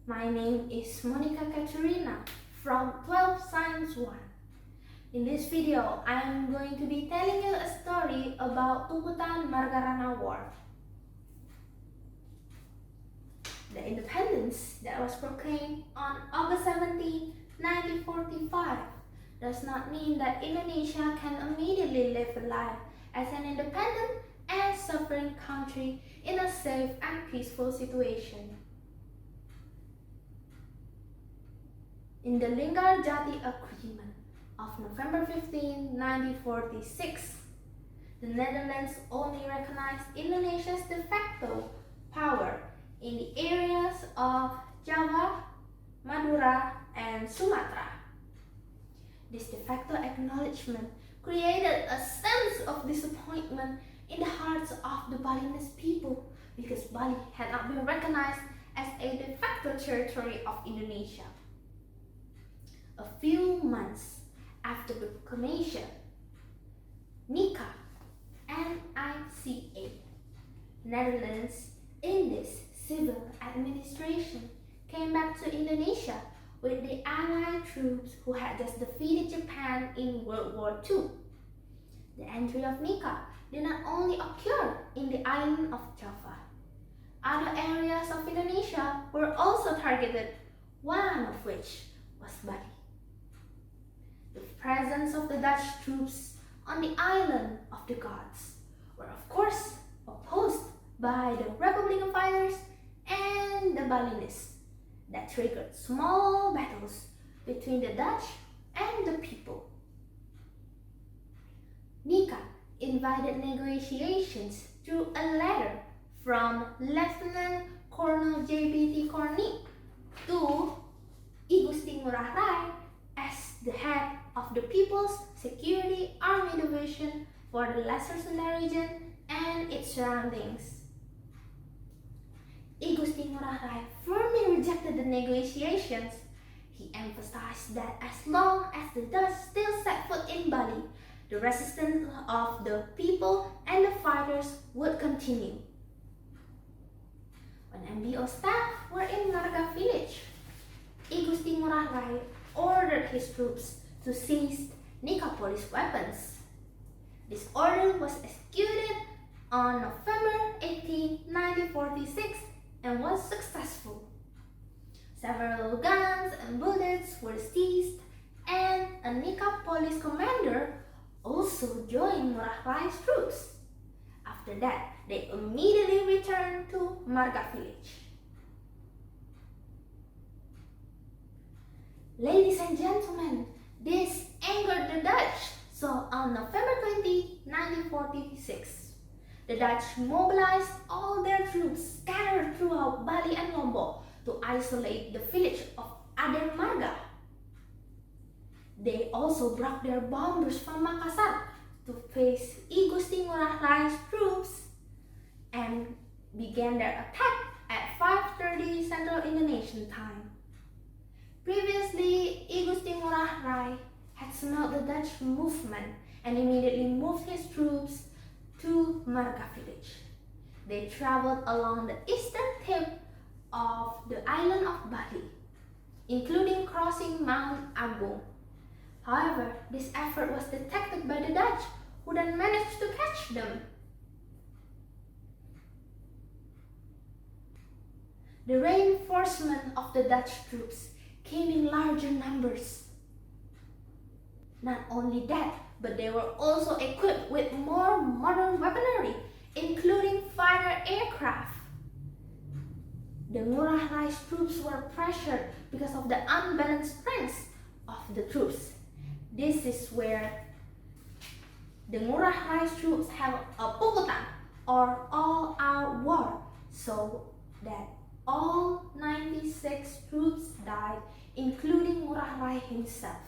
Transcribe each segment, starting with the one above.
My name is Catherina from 12 Science 1. In this video, I am going to be telling you a story about Puputan Margarana War. The independence that was proclaimed on August 17, 1945 does not mean that Indonesia can immediately live a life as an independent and sovereign country in a safe and peaceful situation. In the Linggarjati Agreement of November 15, 1946, the Netherlands only recognized Indonesia's de facto power in the areas of Java, Madura, and Sumatra. This de facto acknowledgement created a sense of disappointment in the hearts of the Balinese people because Bali had not been recognized as a de facto territory of Indonesia. A few months after the proclamation, NICA and ICA, Netherlands Indies Civil Administration, came back to Indonesia with the Allied troops who had just defeated Japan in World War II. The entry of NICA did not only occur in the island of Java. Other areas of Indonesia were also targeted, one of which was Bali. The presence of the Dutch troops on the island of the gods were of course opposed by the Republican fighters and the Balinese that triggered small battles between the Dutch and the people. NICA invited negotiations through a letter from Lieutenant Colonel J.B.T. Kornik to I Gusti Ngurah Rai as the head of the People's Security Army Division for the Lesser Sunda region and its surroundings. I Gusti Ngurah Rai firmly rejected the negotiations. He emphasized that as long as the Dutch still set foot in Bali, the resistance of the people and the fighters would continue. When MBO staff were in Marga village, I Gusti Ngurah Rai ordered his troops to seize NICA police weapons. This order was executed on November 18, 1946 and was successful. Several guns and bullets were seized, and a NICA police commander also joined Ngurah Rai's troops. After that, they immediately returned to Marga village. Ladies and gentlemen, this angered the Dutch, so on November 20, 1946, the Dutch mobilized all their troops scattered throughout Bali and Lombok to isolate the village of Aden Marga. They also brought their bombers from Makassar to face I Gusti Ngurah Rai's troops and began their attack at 5:30 Central Indonesian time. Previously, I Gusti Ngurah Rai had smelled the Dutch movement and immediately moved his troops to Marga village. They traveled along the eastern tip of the island of Bali, including crossing Mount Agung. However, this effort was detected by the Dutch, who then managed to catch them. The reinforcement of the Dutch troops came in larger numbers. Not only that, but they were also equipped with more modern weaponry, including fighter aircraft. The Ngurah Rai's troops were pressured because of the unbalanced strength of the troops. This is where the Ngurah Rai's troops have a Puputan, or all-out war, so that all 96 troops died, including Ngurah Rai himself.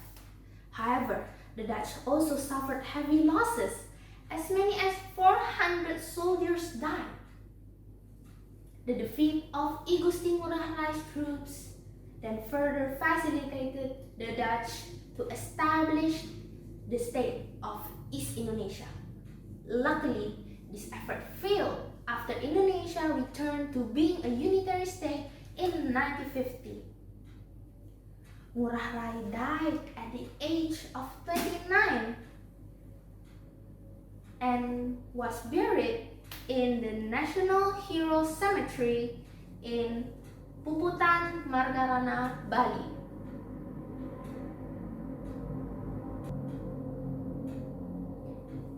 However, the Dutch also suffered heavy losses. As many as 400 soldiers died. The defeat of I Gusti Ngurah Rai's troops then further facilitated the Dutch to establish the state of East Indonesia. Luckily, this effort failed after Indonesia returned to being a unitary state in 1950. Ngurah Rai died at the age of 29 and was buried in the National Hero Cemetery in Puputan, Margarana, Bali.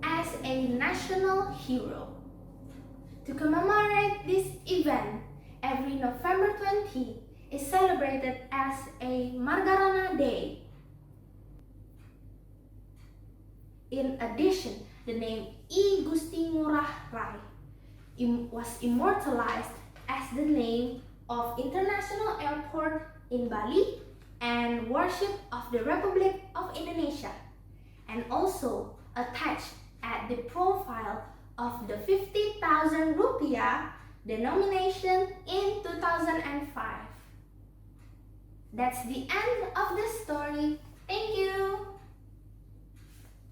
As a national hero. To commemorate this event, every November 20 is celebrated as a Margarana Day. In addition, the name I Gusti Ngurah Rai was immortalized as the name of International Airport in Bali and Worship of the Republic of Indonesia, and also attached at the profile of the 50,000 rupiah denomination in 2005. That's the end of the story.